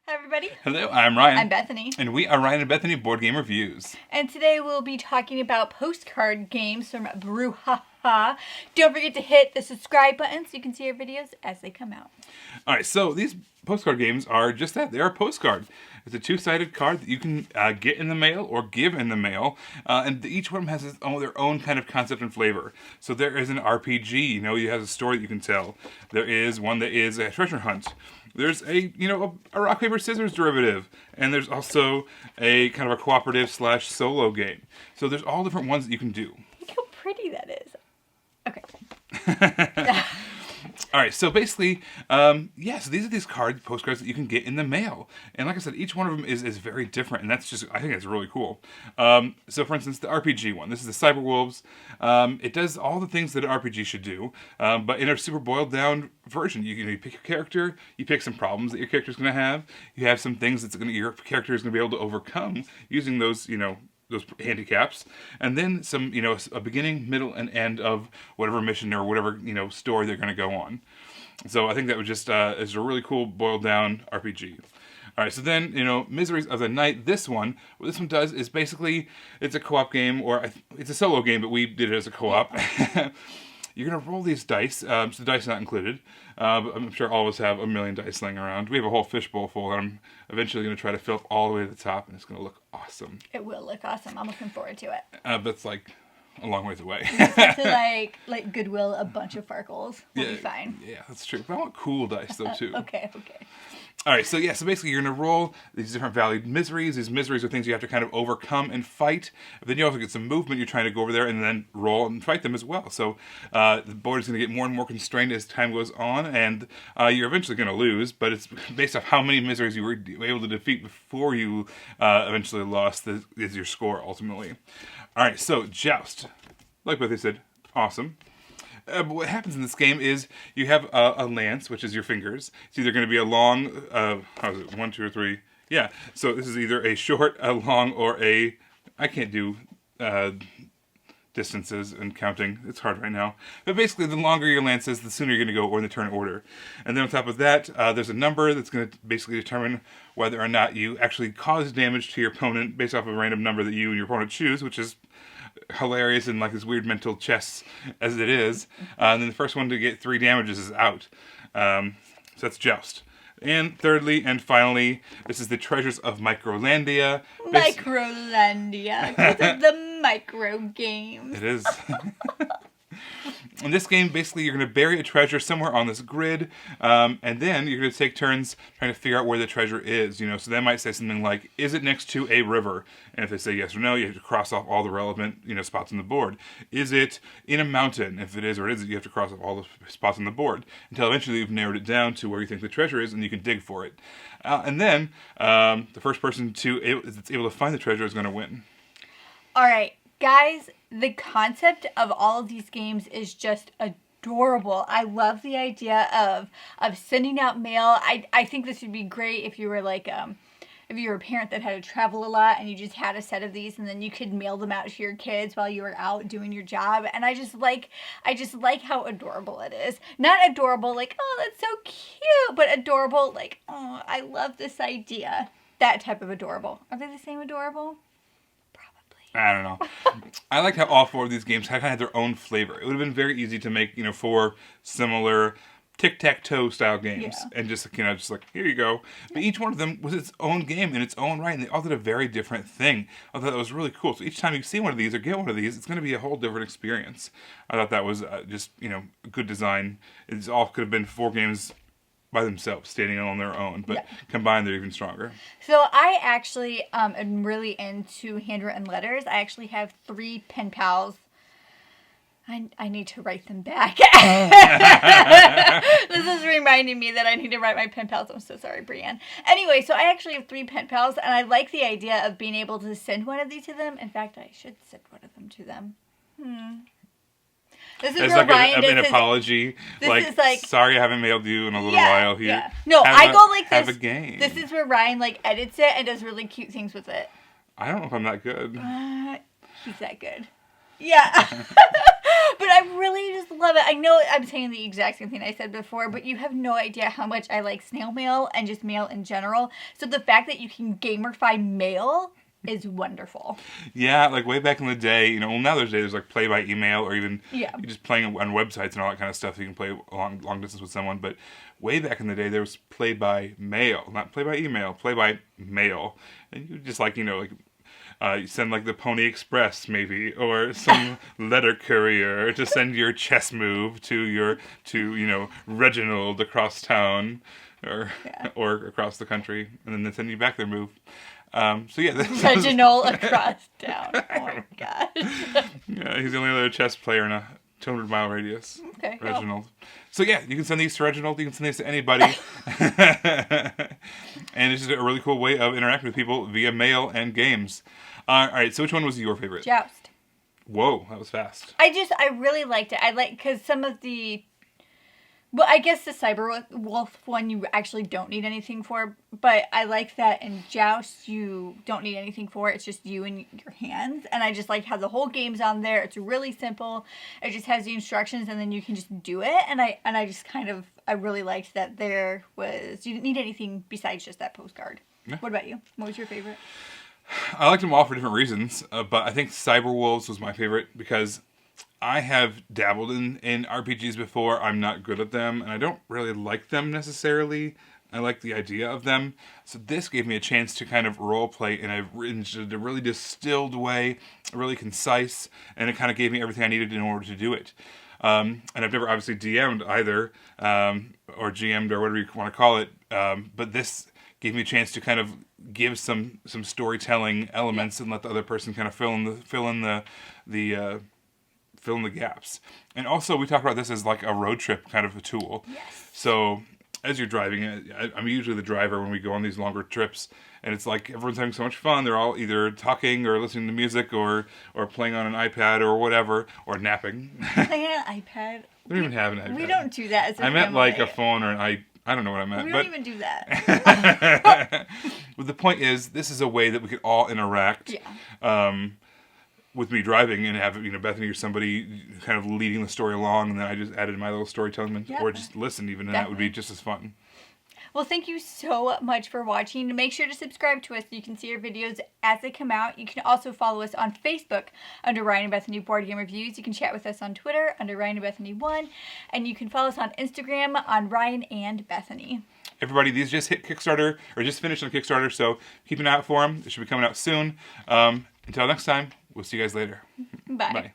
Hi, everybody. Hello, I'm Ryan. I'm Bethany. And we are Ryan and Bethany Board Game Reviews. And today we'll be talking about postcard games from Brouhaha. Don't forget to hit the subscribe button so you can see our videos as they come out. All right, so these postcard games are just that. They are a postcard. It's a two-sided card that you can get in the mail or give in the mail. And each one has their own kind of concept and flavor. So there is an RPG, you have a story that you can tell. There is one that is a treasure hunt. There's a rock, paper, scissors derivative. And there's also a kind of a cooperative / solo game. So there's all different ones that you can do. Look how pretty that is. Okay. All right, so basically, so these are these postcards that you can get in the mail. And like I said, each one of them is very different, and I think that's really cool. So for instance, the RPG one, this is the Cyberwolves. It does all the things that an RPG should do, but in a super boiled down version. You pick your character, you pick some problems that your character's going to have, you have some things your character is going to be able to overcome using those handicaps, and then some, a beginning, middle, and end of whatever mission or whatever, story they're going to go on. So I think that was just is a really cool boiled down RPG. All right, so then, Miseries of the Night, what this one does is basically, it's a co-op game, or it's a solo game, but we did it as a co-op. You're going to roll these dice, so the dice are not included. But I'm sure all of us have a million dice laying around. We have a whole fishbowl full, and I'm eventually going to try to fill up all the way to the top, and it's going to look awesome. It will look awesome. I'm looking forward to it. But it's like a long ways away. To like Goodwill, a bunch of Farkles. We'll be fine. Yeah, that's true. But I want cool dice, though, too. Okay. All right, so basically you're going to roll these different valued miseries. These miseries are things you have to kind of overcome and fight. But then you also get some movement. You're trying to go over there and then roll and fight them as well. So the board is going to get more and more constrained as time goes on, and you're eventually going to lose, but it's based off how many miseries you were able to defeat before you eventually lost is your score, ultimately. All right, so Joust. Like what they said, awesome. But what happens in this game is you have a lance, which is your fingers. It's either going to be a long, 1, 2, or 3. Yeah, so this is either a short, a long, or I can't do distances and counting. It's hard right now. But basically, the longer your lance is, the sooner you're going to go in the turn order. And then on top of that, there's a number that's going to basically determine whether or not you actually cause damage to your opponent based off of a random number that you and your opponent choose, which is hilarious and like this weird mental chess as it is. And then the first one to get 3 damages is out. So that's Joust. And thirdly and finally, this is the Treasures of Microlandia. Microlandia. Because of the micro games. It is. In this game, basically, you're going to bury a treasure somewhere on this grid, and then you're going to take turns trying to figure out where the treasure is. So they might say something like, is it next to a river? And if they say yes or no, you have to cross off all the relevant spots on the board. Is it in a mountain? If it is or it isn't, you have to cross off all the spots on the board until eventually you've narrowed it down to where you think the treasure is, and you can dig for it. And then the first person that's able to find the treasure is going to win. All right. Guys, the concept of all of these games is just adorable. I love the idea of sending out mail. I think this would be great if you were if you were a parent that had to travel a lot and you just had a set of these and then you could mail them out to your kids while you were out doing your job. And I just like how adorable it is. Not adorable like, oh, that's so cute, but adorable like, oh, I love this idea. That type of adorable. Are they the same adorable? I don't know. I like how all 4 of these games kind of had their own flavor. It would have been very easy to make, 4 similar tic-tac-toe style games. Yeah. And just like, here you go. But each one of them was its own game in its own right, and they all did a very different thing. I thought that was really cool. So each time you see one of these or get one of these, it's going to be a whole different experience. I thought that was just, good design. It all could have been 4 games by themselves, standing on their own, but combined they're even stronger. So I actually am really into handwritten letters. I actually have 3 pen pals. I need to write them back. This is reminding me that I need to write my pen pals. I'm so sorry, Brienne. Anyway, so I actually have 3 pen pals, and I like the idea of being able to send one of these to them. In fact, I should send one of them to them. This is where Ryan does an apology. Sorry I haven't mailed you in a little while here. Yeah. No, I go like this. Have a game. This is where Ryan edits it and does really cute things with it. I don't know if I'm that good. He's that good. Yeah. But I really just love it. I know I'm saying the exact same thing I said before, but you have no idea how much I like snail mail and just mail in general. So the fact that you can gamerify mail is wonderful. Yeah, like way back in the day, well, now there's like play by email, or even Yeah. you're just playing on websites and all that kind of stuff. So you can play long distance with someone. But way back in the day, there was play by mail, not play by email, play by mail, and you just like you send like the Pony Express maybe, or some letter courier to send your chess move to Reginald across town, or across the country, and then they send you back their move. So yeah, Reginald across town. Oh my gosh. Yeah, he's the only other chess player in a 200-mile radius. Okay. Reginald. So yeah, you can send these to Reginald. You can send these to anybody. And it's just a really cool way of interacting with people via mail and games. All right, so which one was your favorite? Joust. Whoa, that was fast. I really liked it. Because some of the... Well, I guess the Cyber Wolf one you actually don't need anything for, but I like that in Joust you don't need anything for. It's just you and your hands, and I just like how the whole game's on there. It's really simple. It just has the instructions, and then you can just do it. And I just I really liked that you didn't need anything besides just that postcard. Yeah. What about you? What was your favorite? I liked them all for different reasons, but I think Cyber Wolves was my favorite because I have dabbled in RPGs before. I'm not good at them, and I don't really like them necessarily. I like the idea of them. So this gave me a chance to kind of role play in a really distilled way, really concise, and it kind of gave me everything I needed in order to do it. And I've never obviously DM'd either, or GM'd, or whatever you want to call it, but this gave me a chance to kind of give some storytelling elements and let the other person kind of fill in the gaps. And also, we talk about this as like a road trip kind of a tool. Yes. So as you're driving, I'm usually the driver when we go on these longer trips, and it's like everyone's having so much fun. They're all either talking or listening to music or playing on an iPad or whatever, or napping. Playing on an iPad? We don't even have an iPad. We don't do that as a I meant family. like a phone or an I don't know what I meant. We don't even do that. But the point is, this is a way that we could all interact. Yeah. With me driving and have Bethany or somebody kind of leading the story along, and then I just added my little storytelling, or just listen even, and that would be just as fun. Well, thank you so much for watching. Make sure to subscribe to us so you can see our videos as they come out. You can also follow us on Facebook under Ryan and Bethany Board Game Reviews. You can chat with us on Twitter under Ryan and Bethany 1, and you can follow us on Instagram on Ryan and Bethany. Everybody, these just hit Kickstarter, or just finished on Kickstarter, so keep an eye out for them. They should be coming out soon. Until next time, we'll see you guys later. Bye. Bye.